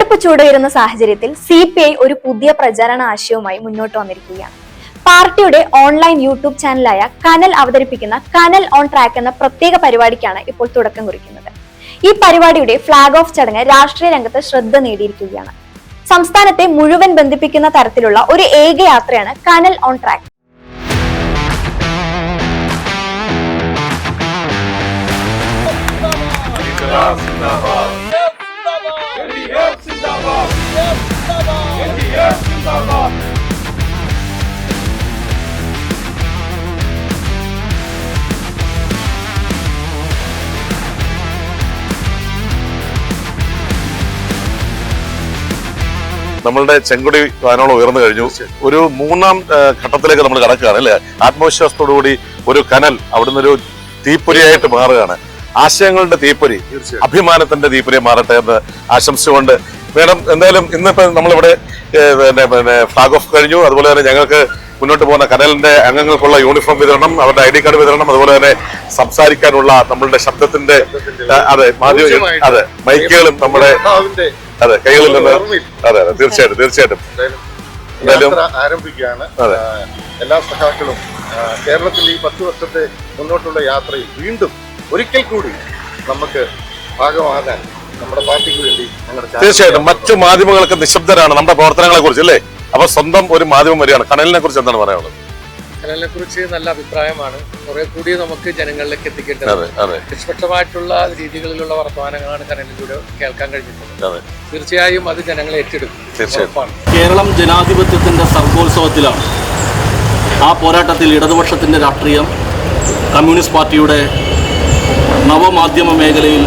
തെരഞ്ഞെടുപ്പ് ചൂടുയരുന്ന സാഹചര്യത്തിൽ CPI ഒരു പുതിയ പ്രചാരണ ആശയവുമായി മുന്നോട്ട് വന്നിരിക്കുകയാണ്. പാർട്ടിയുടെ ഓൺലൈൻ യൂട്യൂബ് ചാനലായ കനൽ അവതരിപ്പിക്കുന്ന കനൽ ഓൺ ട്രാക്ക് എന്ന പ്രത്യേക പരിപാടിക്കാണ് ഇപ്പോൾ തുടക്കം കുറിക്കുന്നത്. ഈ പരിപാടിയുടെ ഫ്ലാഗ് ഓഫ് ചടങ്ങ് രാഷ്ട്രീയ രംഗത്ത് ശ്രദ്ധ നേടിയിരിക്കുകയാണ്. സംസ്ഥാനത്തെ മുഴുവൻ ബന്ധിപ്പിക്കുന്ന തരത്തിലുള്ള ഒരു ഏക യാത്രയാണ് കനൽ ഓൺ ട്രാക്ക്. നമ്മളുടെ ചെങ്കൊടി വാനോളം ഉയർന്നു കഴിഞ്ഞു. ഒരു മൂന്നാം ഘട്ടത്തിലേക്ക് നമ്മൾ കടക്കുകയാണ് അല്ലെ. ആത്മവിശ്വാസത്തോടുകൂടി ഒരു കനൽ അവിടുന്ന് ഒരു തീപ്പൊരിയായിട്ട് മാറുകയാണ്. ആശയങ്ങളുടെ തീപ്പൊരി, അഭിമാനത്തിന്റെ തീപ്പൊരി മാറട്ടെ എന്ന് ആശംസിച്ചുകൊണ്ട് മേഡം, എന്തായാലും ഇന്നിപ്പോ നമ്മളിവിടെ ഫ്ലാഗ് ഓഫ് കഴിഞ്ഞു. അതുപോലെ തന്നെ ഞങ്ങൾക്ക് മുന്നോട്ട് പോകുന്ന കനലിന്റെ അംഗങ്ങൾക്കുള്ള യൂണിഫോം വിതരണം, അവരുടെ ID കാർഡ് വിതരണം, അതുപോലെ തന്നെ സംസാരിക്കാനുള്ള നമ്മളുടെ ശബ്ദത്തിന്റെ അതെ മൈക്കുകളും നമ്മുടെ കൈകളിൽ നിന്ന് അതെ തീർച്ചയായിട്ടും ആരംഭിക്കുകയാണ്. എല്ലാ സഖാക്കളും കേരളത്തിൽ ഈ 10 വർഷത്തെ മുന്നോട്ടുള്ള യാത്രയിൽ വീണ്ടും ഒരിക്കൽ കൂടി നമുക്ക് ഭാഗമാകാൻ നമ്മുടെ പാർട്ടിക്ക് വേണ്ടി തീർച്ചയായിട്ടും മറ്റു മാധ്യമങ്ങളൊക്കെ നിശബ്ദരാണ് നമ്മുടെ പ്രവർത്തനങ്ങളെ കുറിച്ച് അല്ലേ. അപ്പൊ സ്വന്തം ഒരു മാധ്യമം വരികയാണ്. കനലിനെ കുറിച്ച് എന്താണ് പറയാനുള്ളത്? കനലിനെ കുറിച്ച് നല്ല അഭിപ്രായമാണ്. കുറെ കൂടി നമുക്ക് ജനങ്ങളിലേക്ക് എത്തിക്കേണ്ടത് നിഷ്പക്ഷമായിട്ടുള്ള രീതികളിലുള്ള വർത്തമാനങ്ങളാണ് കനലിലൂടെ കേൾക്കാൻ കഴിഞ്ഞിട്ടുള്ളത്. തീർച്ചയായും അത് ജനങ്ങളെ ഏറ്റെടുക്കും. കേരളം ജനാധിപത്യത്തിന്റെ സർഗോത്സവത്തിലാണ്. ആ പോരാട്ടത്തിൽ ഇടതുപക്ഷത്തിന്റെ രാഷ്ട്രീയം കമ്മ്യൂണിസ്റ്റ് പാർട്ടിയുടെ നവമാധ്യമ മേഖലയിൽ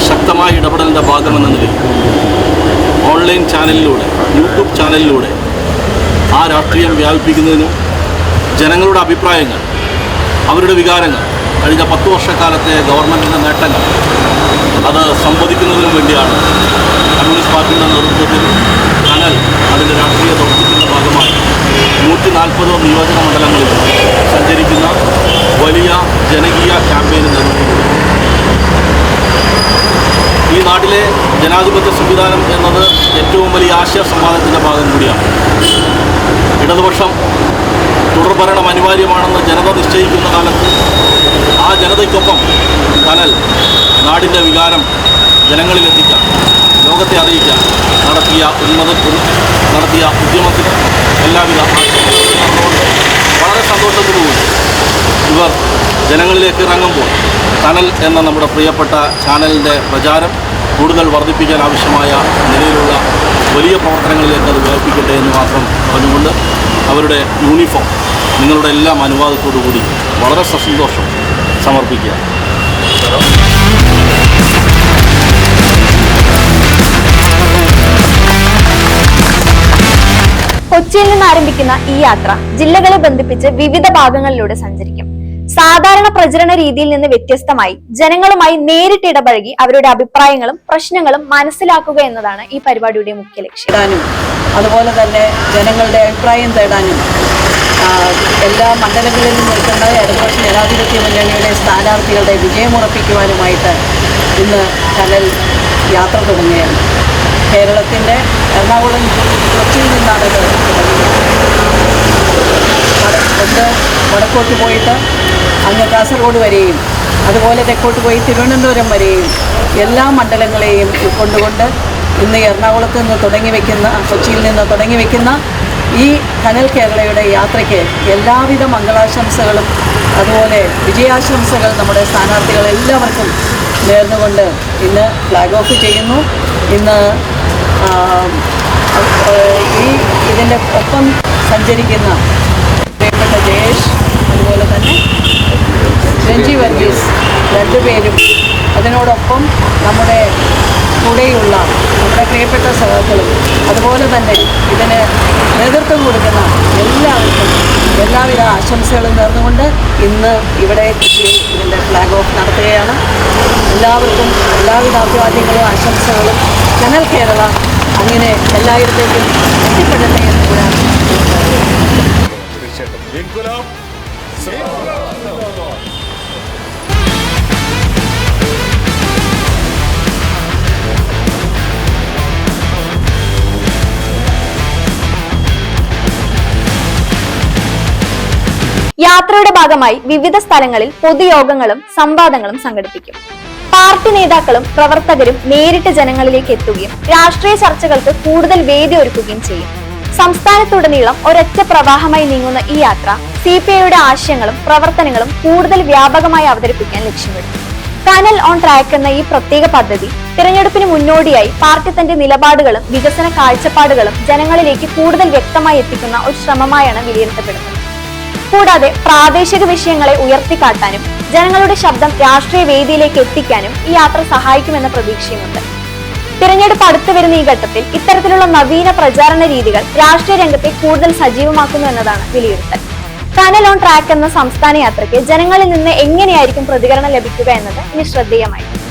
ശക്തമായ ഇടപെടലിന്റെ ഭാഗമെന്ന നിലയിൽ ഓൺലൈൻ ചാനലിലൂടെ, യൂട്യൂബ് ചാനലിലൂടെ ആ രാഷ്ട്രീയം വ്യാപിപ്പിക്കുന്നതിനും ജനങ്ങളുടെ അഭിപ്രായങ്ങൾ, അവരുടെ വികാരങ്ങൾ, കഴിഞ്ഞ 10 വർഷക്കാലത്തെ ഗവൺമെൻറ്റിൻ്റെ നേട്ടങ്ങൾ അത് സംവദിക്കുന്നതിനും വേണ്ടിയാണ് കമ്മ്യൂണിസ്റ്റ് പാർട്ടിയുടെ നേതൃത്വത്തിൽ കനൽ അതിൻ്റെ രാഷ്ട്രീയ ദൗത്യത്തിൻ്റെ ഭാഗമായി 140 നിയോജക മണ്ഡലങ്ങളിൽ സഞ്ചരിക്കുന്ന വലിയ ജനകീയ ക്യാമ്പയിന് നേതൃത്വം കൊടുക്കും. ഈ നാട്ടിലെ ജനാധിപത്യ സംവിധാനം എന്നത് ഏറ്റവും വലിയ ആശയ സംവാദത്തിൻ്റെ ഭാഗം കൂടിയാണ്. ഇടതുപക്ഷം തുടർഭരണം അനിവാര്യമാണെന്ന് ജനത നിശ്ചയിക്കുന്ന കാലത്ത് ആ ജനതയ്ക്കൊപ്പം കനൽ നാടിൻ്റെ വികാരം ജനങ്ങളിലെത്തിക്കാൻ, ലോകത്തെ അറിയിക്കാൻ നടത്തിയ ഉദ്യമത്തിന് എല്ലാവിധ ആശംസകളും വളരെ സന്തോഷത്തോടുകൂടി ഇവർ ജനങ്ങളിലേക്ക് ഇറങ്ങുമ്പോൾ കനൽ എന്ന നമ്മുടെ പ്രിയപ്പെട്ട ചാനലിൻ്റെ പ്രചാരം കൂടുതൽ വർദ്ധിപ്പിക്കാൻ ആവശ്യമായ നിലയിലുള്ള വലിയ പ്രവർത്തനങ്ങളിലേക്ക് അത് വ്യാപിപ്പിക്കട്ടെ എന്ന് മാത്രം പറഞ്ഞുകൊണ്ട് അവരുടെ യൂണിഫോം നിങ്ങളുടെ എല്ലാം അനുവാദത്തോടു കൂടി വളരെ സന്തോഷം സമർപ്പിക്കുക. കൊച്ചിയിൽ നിന്ന് ആരംഭിക്കുന്ന ഈ യാത്ര ജില്ലകളെ ബന്ധിപ്പിച്ച് വിവിധ ഭാഗങ്ങളിലൂടെ സഞ്ചരിക്കും. സാധാരണ പ്രചരണ രീതിയിൽ നിന്ന് വ്യത്യസ്തമായി ജനങ്ങളുമായി നേരിട്ട് ഇടപഴകി അവരുടെ അഭിപ്രായങ്ങളും പ്രശ്നങ്ങളും മനസ്സിലാക്കുക എന്നതാണ് ഈ പരിപാടിയുടെ മുഖ്യ ലക്ഷ്യം. അതുപോലെ തന്നെ ജനങ്ങളുടെ അഭിപ്രായം തേടാനും എല്ലാ മണ്ഡലങ്ങളിലും നിൽക്കുന്ന ഇടതുപക്ഷ ജനാധിപത്യ മുന്നണിയുടെ സ്ഥാനാർത്ഥികളുടെ വിജയമുറപ്പിക്കുവാനുമായിട്ട് ഇന്ന് കനൽ യാത്ര തുടങ്ങുകയാണ്. കേരളത്തിൻ്റെ എറണാകുളം, കൊച്ചിയിൽ നിന്നാണ് വടക്കോട്ട് പോയിട്ട് അങ്ങ് കാസർഗോഡ് വരെയും അതുപോലെ തെക്കോട്ട് പോയി തിരുവനന്തപുരം വരെയും എല്ലാ മണ്ഡലങ്ങളെയും കൊണ്ടുകൊണ്ട് ഇന്ന് എറണാകുളത്ത് നിന്ന് കൊച്ചിയിൽ നിന്ന് തുടങ്ങി വയ്ക്കുന്ന ഈ കനൽ കേരളയുടെ യാത്രയ്ക്ക് എല്ലാവിധ മംഗളാശംസകളും അതുപോലെ വിജയാശംസകൾ നമ്മുടെ സ്ഥാനാർത്ഥികൾ എല്ലാവർക്കും നേർന്നുകൊണ്ട് ഇന്ന് ഫ്ലാഗ് ഓഫ് ചെയ്യുന്നു. ഇന്ന് ഇതിൻ്റെ ഒപ്പം സഞ്ചരിക്കുന്ന പ്രിയപ്പെട്ട ജയേഷ്, അതുപോലെ തന്നെ രഞ്ജി വർഗീസ് രണ്ടുപേരും, അതിനോടൊപ്പം നമ്മുടെ കൂടെയുള്ള നമ്മുടെ പ്രിയപ്പെട്ട സഹോദരങ്ങളും, അതുപോലെ തന്നെ ഇതിന് നേതൃത്വം കൊടുക്കുന്ന എല്ലാവർക്കും എല്ലാവിധ ആശംസകളും നേർന്നുകൊണ്ട് ഇന്ന് ഇവിടെ ഇതിൻ്റെ ഫ്ലാഗ് ഓഫ് നടത്തുകയാണ്. എല്ലാവർക്കും എല്ലാവിധ അഭിവാദ്യങ്ങളും ആശംസകളും. കനൽ കേരള അങ്ങനെ എല്ലായിടത്തേക്കും എത്തിപ്പെടട്ടെ എന്ന് കൂടാണ്. യാത്രയുടെ ഭാഗമായി വിവിധ സ്ഥലങ്ങളിൽ പൊതുയോഗങ്ങളും സംവാദങ്ങളും സംഘടിപ്പിക്കും. പാർട്ടി നേതാക്കളും പ്രവർത്തകരും നേരിട്ട് ജനങ്ങളിലേക്ക് എത്തുകയും രാഷ്ട്രീയ ചർച്ചകൾക്ക് കൂടുതൽ വേദി ഒരുക്കുകയും ചെയ്യും. സംസ്ഥാനത്തുടനീളം ഒരൊറ്റ പ്രവാഹമായി നീങ്ങുന്ന ഈ യാത്ര CPIയുടെ ആശയങ്ങളും പ്രവർത്തനങ്ങളും കൂടുതൽ വ്യാപകമായി അവതരിപ്പിക്കാൻ ലക്ഷ്യമിടുന്നു. കനൽ ഓൺ ട്രാക്ക് എന്ന ഈ പ്രത്യേക പദ്ധതി തിരഞ്ഞെടുപ്പിന് മുന്നോടിയായി പാർട്ടി തന്റെ നിലപാടുകളും വികസന കാഴ്ചപ്പാടുകളും ജനങ്ങളിലേക്ക് കൂടുതൽ വ്യക്തമായി എത്തിക്കുന്ന ഒരു ശ്രമമായാണ് വിലയിരുത്തപ്പെടുന്നത്. കൂടാതെ പ്രാദേശിക വിഷയങ്ങളെ ഉയർത്തിക്കാട്ടാനും ജനങ്ങളുടെ ശബ്ദം രാഷ്ട്രീയ വേദിയിലേക്ക് എത്തിക്കാനും ഈ യാത്ര സഹായിക്കുമെന്ന പ്രതീക്ഷയുമുണ്ട്. തിരഞ്ഞെടുപ്പ് അടുത്തു വരുന്ന ഈ ഘട്ടത്തിൽ ഇത്തരത്തിലുള്ള നവീന പ്രചാരണ രീതികൾ രാഷ്ട്രീയ രംഗത്തെ കൂടുതൽ സജീവമാക്കുന്നു എന്നതാണ് വിലയിരുത്തൽ. കനൽ ഓൺ ട്രാക്ക് എന്ന സംസ്ഥാന യാത്രയ്ക്ക് ജനങ്ങളിൽ നിന്ന് എങ്ങനെയായിരിക്കും പ്രതികരണം ലഭിക്കുക എന്നത് ഇനി ശ്രദ്ധേയമായി.